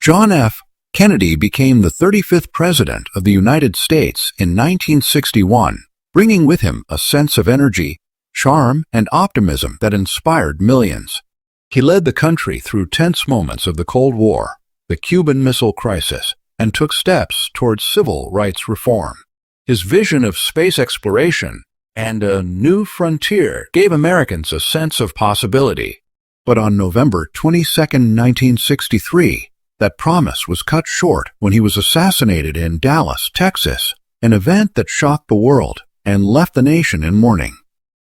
John F. Kennedy became the 35th President of the United States in 1961, bringing with him a sense of energy, charm, and optimism that inspired millions. He led the country through tense moments of the Cold War, the Cuban Missile Crisis, and took steps towards civil rights reform. His vision of space exploration and a new frontier gave Americans a sense of possibility. But on November 22, 1963, that promise was cut short when he was assassinated in Dallas, Texas, an event that shocked the world and left the nation in mourning.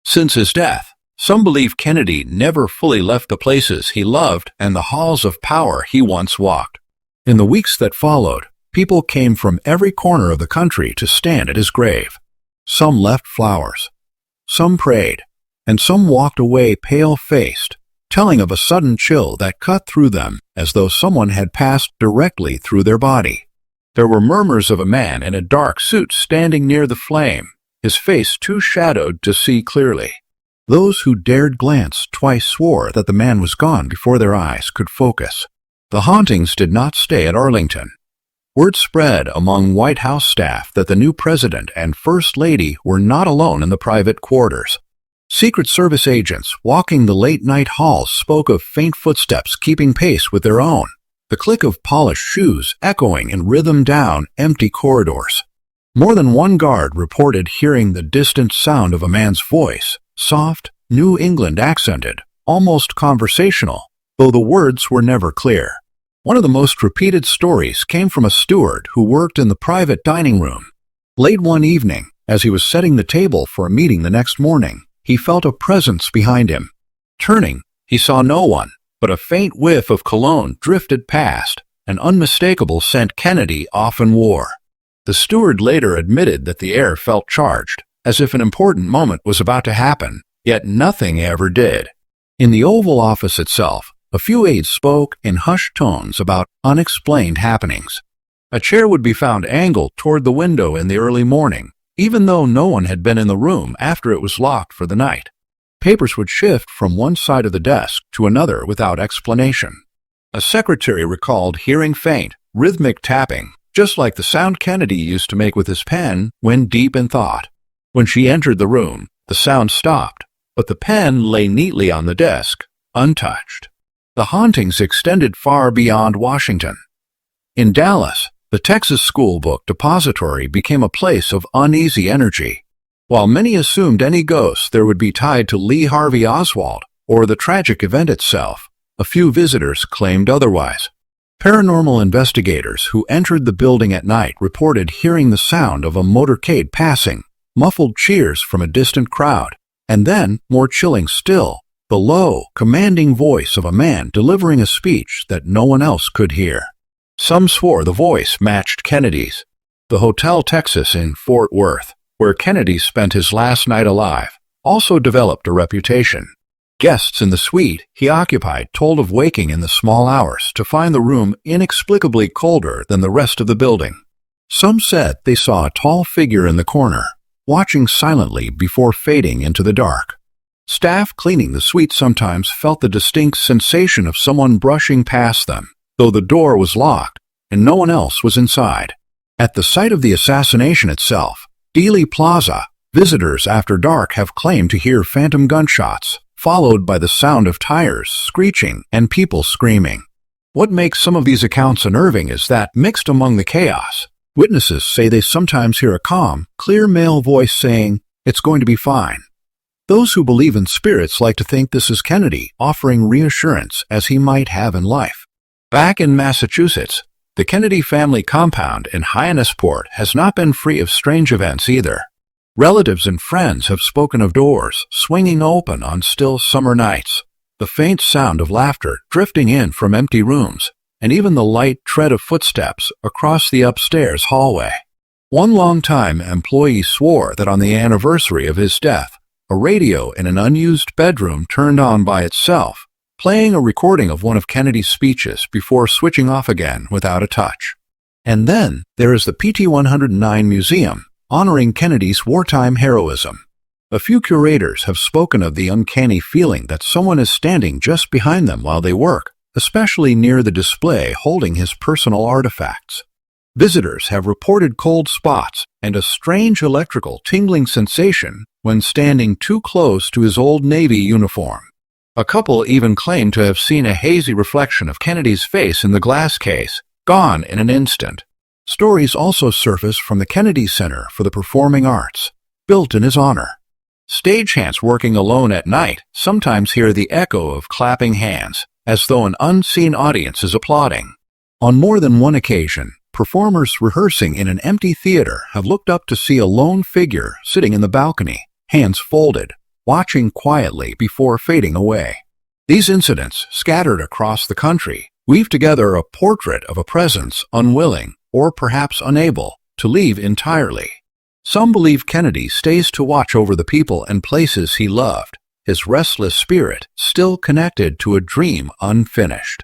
Since his death, some believe Kennedy never fully left the places he loved and the halls of power he once walked. In the weeks that followed, people came from every corner of the country to stand at his grave. Some left flowers, some prayed, and some walked away pale-faced, telling of a sudden chill that cut through them as though someone had passed directly through their body. There were murmurs of a man in a dark suit standing near the flame, his face too shadowed to see clearly. Those who dared glance twice swore that the man was gone before their eyes could focus. The Hauntings did not stay at Arlington. Word spread among White House staff that the new president and First Lady were not alone in the private quarters. Secret Service agents walking the late-night halls spoke of faint footsteps keeping pace with their own, the click of polished shoes echoing in rhythm down empty corridors. More than one guard reported hearing the distant sound of a man's voice, soft, New England accented, almost conversational, though the words were never clear. One of the most repeated stories came from a steward who worked in the private dining room. Late one evening, as he was setting the table for a meeting the next morning, he felt a presence behind him. Turning, he saw no one, but a faint whiff of cologne drifted past, an unmistakable scent Kennedy often wore. The steward later admitted that the air felt charged, as if an important moment was about to happen, yet nothing ever did. In the Oval Office itself, a few aides spoke in hushed tones about unexplained happenings. A chair would be found angled toward the window in the early morning, even though no one had been in the room after it was locked for the night. Papers would shift from one side of the desk to another without explanation. A secretary recalled hearing faint, rhythmic tapping, just like the sound Kennedy used to make with his pen when deep in thought. When she entered the room, the sound stopped, but the pen lay neatly on the desk, untouched. The hauntings extended far beyond Washington. In Dallas, the Texas School Book Depository became a place of uneasy energy. While many assumed any ghosts there would be tied to Lee Harvey Oswald or the tragic event itself, a few visitors claimed otherwise. Paranormal investigators who entered the building at night reported hearing the sound of a motorcade passing, muffled cheers from a distant crowd, and then, more chilling still, the low, commanding voice of a man delivering a speech that no one else could hear. Some swore the voice matched Kennedy's. The Hotel Texas in Fort Worth, where Kennedy spent his last night alive, also developed a reputation. Guests in the suite he occupied told of waking in the small hours to find the room inexplicably colder than the rest of the building. Some said they saw a tall figure in the corner, watching silently before fading into the dark. Staff cleaning the suite sometimes felt the distinct sensation of someone brushing past them, though the door was locked and no one else was inside. At the site of the assassination itself, Dealey Plaza, visitors after dark have claimed to hear phantom gunshots, followed by the sound of tires screeching and people screaming. What makes some of these accounts unnerving is that, mixed among the chaos, witnesses say they sometimes hear a calm, clear male voice saying, "It's going to be fine." Those who believe in spirits like to think this is Kennedy offering reassurance as he might have in life. Back in Massachusetts, the Kennedy family compound in Hyannisport has not been free of strange events either. Relatives and friends have spoken of doors swinging open on still summer nights, the faint sound of laughter drifting in from empty rooms, and even the light tread of footsteps across the upstairs hallway. One longtime employee swore that on the anniversary of his death, a radio in an unused bedroom turned on by itself, playing a recording of one of Kennedy's speeches before switching off again without a touch. And then there is the PT 109 Museum, honoring Kennedy's wartime heroism. A few curators have spoken of the uncanny feeling that someone is standing just behind them while they work, especially near the display holding his personal artifacts. Visitors have reported cold spots and a strange electrical tingling sensation when standing too close to his old Navy uniform. A couple even claimed to have seen a hazy reflection of Kennedy's face in the glass case, gone in an instant. Stories also surface from the Kennedy Center for the Performing Arts, built in his honor. Stagehands working alone at night sometimes hear the echo of clapping hands, as though an unseen audience is applauding. On more than one occasion, performers rehearsing in an empty theater have looked up to see a lone figure sitting in the balcony, hands folded, watching quietly before fading away. These incidents, scattered across the country, weave together a portrait of a presence unwilling, or perhaps unable, to leave entirely. Some believe Kennedy stays to watch over the people and places he loved, his restless spirit still connected to a dream unfinished.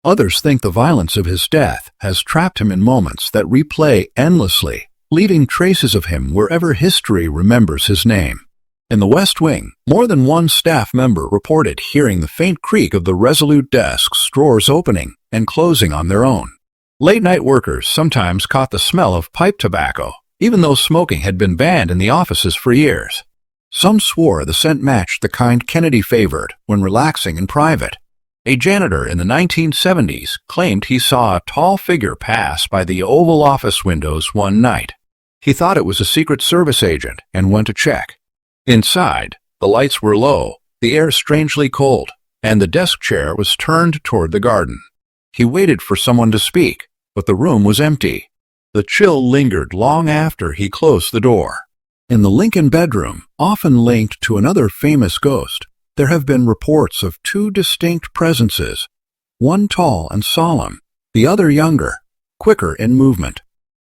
Others think the violence of his death has trapped him in moments that replay endlessly, leaving traces of him wherever history remembers his name. In the West Wing, more than one staff member reported hearing the faint creak of the Resolute desk's drawers opening and closing on their own. Late-night workers sometimes caught the smell of pipe tobacco, even though smoking had been banned in the offices for years. Some swore the scent matched the kind Kennedy favored when relaxing in private. A janitor in the 1970s claimed he saw a tall figure pass by the Oval Office windows one night. He thought it was a Secret Service agent and went to check. Inside, the lights were low, the air strangely cold, and the desk chair was turned toward the garden. He waited for someone to speak, but the room was empty. The chill lingered long after he closed the door. In the Lincoln bedroom, often linked to another famous ghost, there have been reports of two distinct presences, one tall and solemn, the other younger, quicker in movement.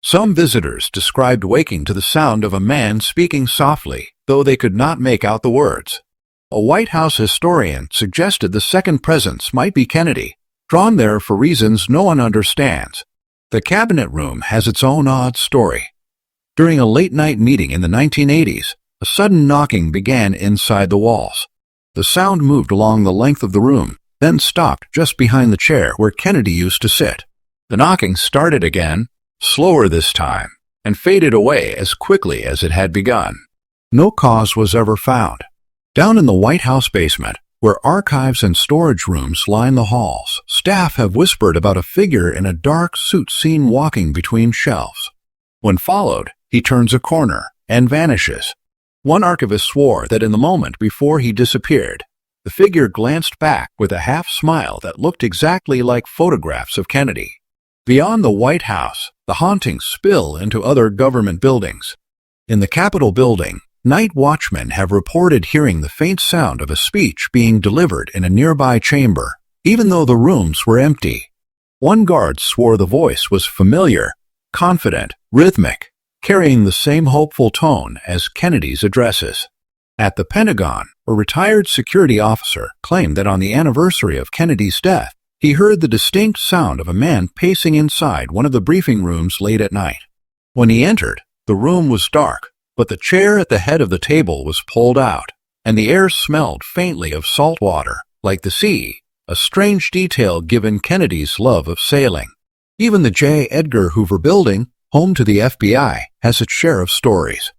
Some visitors described waking to the sound of a man speaking softly, though they could not make out the words. A White House historian suggested the second presence might be Kennedy, drawn there for reasons no one understands. The Cabinet Room has its own odd story. During a late-night meeting in the 1980s, a sudden knocking began inside the walls. The sound moved along the length of the room, then stopped just behind the chair where Kennedy used to sit. The knocking started again, slower this time, and faded away as quickly as it had begun. No cause was ever found. Down in the White House basement, where archives and storage rooms line the halls, staff have whispered about a figure in a dark suit seen walking between shelves. When followed, he turns a corner and vanishes. One archivist swore that in the moment before he disappeared, the figure glanced back with a half-smile that looked exactly like photographs of Kennedy. Beyond the White House, the hauntings spill into other government buildings. In the Capitol building, night watchmen have reported hearing the faint sound of a speech being delivered in a nearby chamber, even though the rooms were empty. One guard swore the voice was familiar, confident, rhythmic, carrying the same hopeful tone as Kennedy's addresses. At the Pentagon, a retired security officer claimed that on the anniversary of Kennedy's death, he heard the distinct sound of a man pacing inside one of the briefing rooms late at night. When he entered, the room was dark, but the chair at the head of the table was pulled out, and the air smelled faintly of salt water, like the sea, a strange detail given Kennedy's love of sailing. Even the J. Edgar Hoover building, home to the FBI, has its share of stories.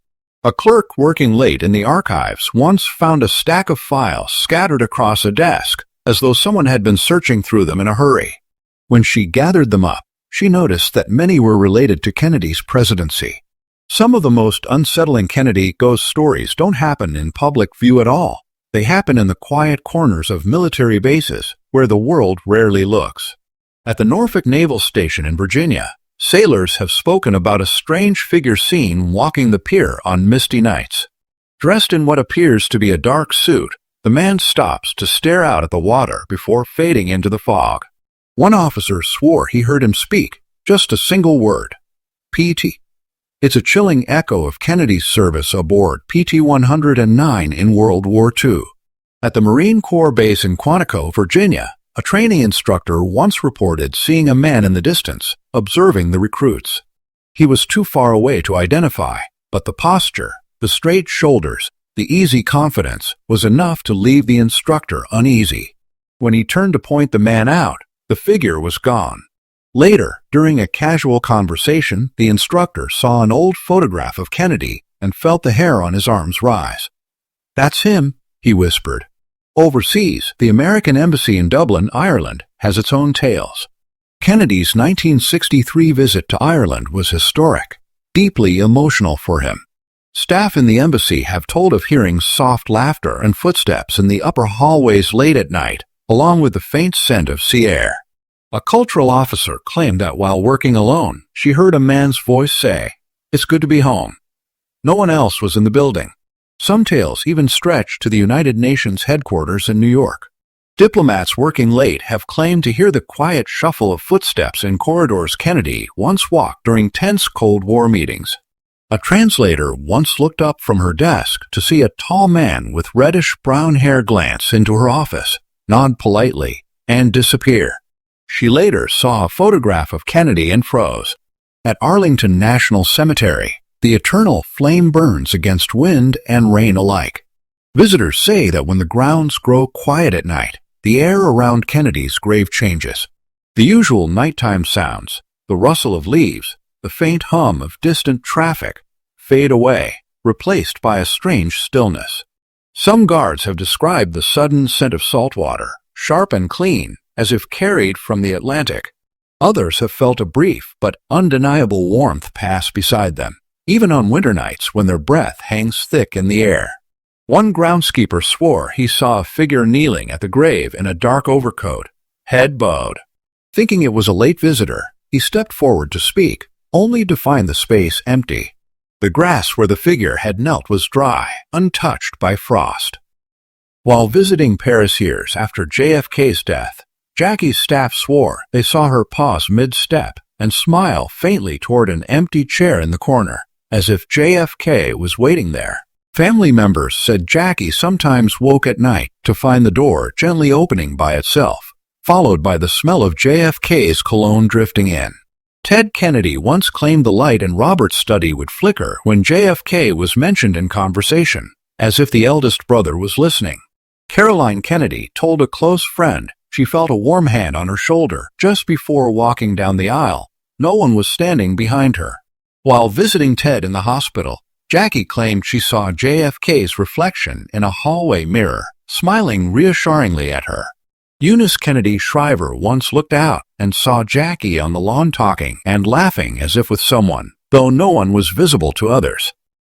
A clerk working late in the archives once found a stack of files scattered across a desk, as though someone had been searching through them in a hurry. When she gathered them up, she noticed that many were related to Kennedy's presidency. Some of the most unsettling Kennedy ghost stories don't happen in public view at all. They happen in the quiet corners of military bases, where the world rarely looks. At the Norfolk Naval Station in Virginia, sailors have spoken about a strange figure seen walking the pier on misty nights. Dressed in what appears to be a dark suit, the man stops to stare out at the water before fading into the fog. One officer swore he heard him speak, just a single word, PT. It's a chilling echo of Kennedy's service aboard PT-109 in World War II. At the Marine Corps base in Quantico, Virginia, a training instructor once reported seeing a man in the distance, observing the recruits. He was too far away to identify, but the posture, the straight shoulders, the easy confidence was enough to leave the instructor uneasy. When he turned to point the man out, the figure was gone. Later, during a casual conversation, the instructor saw an old photograph of Kennedy and felt the hair on his arms rise. "That's him," he whispered. Overseas, the American Embassy in Dublin, Ireland, has its own tales. Kennedy's 1963 visit to Ireland was historic, deeply emotional for him. Staff in the embassy have told of hearing soft laughter and footsteps in the upper hallways late at night, along with the faint scent of sea air. A cultural officer claimed that while working alone, she heard a man's voice say, "It's good to be home." No one else was in the building. Some tales even stretch to the United Nations headquarters in New York. Diplomats working late have claimed to hear the quiet shuffle of footsteps in corridors Kennedy once walked during tense Cold War meetings. A translator once looked up from her desk to see a tall man with reddish-brown hair glance into her office, nod politely, and disappear. She later saw a photograph of Kennedy and froze. At Arlington National Cemetery, the eternal flame burns against wind and rain alike. Visitors say that when the grounds grow quiet at night, the air around Kennedy's grave changes. The usual nighttime sounds, the rustle of leaves, the faint hum of distant traffic, fade away, replaced by a strange stillness. Some guards have described the sudden scent of salt water, sharp and clean, as if carried from the Atlantic. Others have felt a brief but undeniable warmth pass beside them, even on winter nights when their breath hangs thick in the air. One groundskeeper swore he saw a figure kneeling at the grave in a dark overcoat, head bowed. Thinking it was a late visitor, he stepped forward to speak, only to find the space empty. The grass where the figure had knelt was dry, untouched by frost. While visiting Paris years after JFK's death, Jackie's staff swore they saw her pause mid-step and smile faintly toward an empty chair in the corner, as if JFK was waiting there. Family members said Jackie sometimes woke at night to find the door gently opening by itself, followed by the smell of JFK's cologne drifting in. Ted Kennedy once claimed the light in Robert's study would flicker when JFK was mentioned in conversation, as if the eldest brother was listening. Caroline Kennedy told a close friend she felt a warm hand on her shoulder just before walking down the aisle. No one was standing behind her. While visiting Ted in the hospital, Jackie claimed she saw JFK's reflection in a hallway mirror, smiling reassuringly at her. Eunice Kennedy Shriver once looked out and saw Jackie on the lawn talking and laughing as if with someone, though no one was visible to others.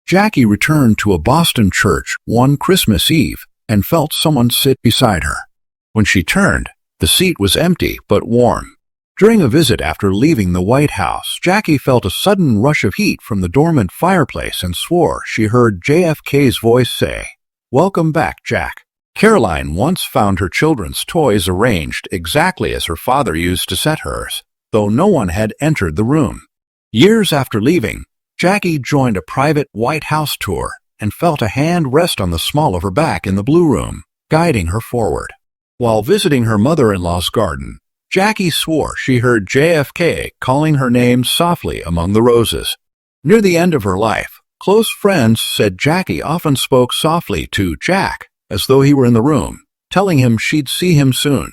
Jackie returned to a Boston church one Christmas Eve and felt someone sit beside her. When she turned, the seat was empty but warm. During a visit after leaving the White House, Jackie felt a sudden rush of heat from the dormant fireplace and swore she heard JFK's voice say, "Welcome back, Jack." Caroline once found her children's toys arranged exactly as her father used to set hers, though no one had entered the room. Years after leaving, Jackie joined a private White House tour and felt a hand rest on the small of her back in the Blue Room, guiding her forward. While visiting her mother-in-law's garden, Jackie swore she heard JFK calling her name softly among the roses. Near the end of her life, close friends said Jackie often spoke softly to Jack, as though he were in the room, telling him she'd see him soon.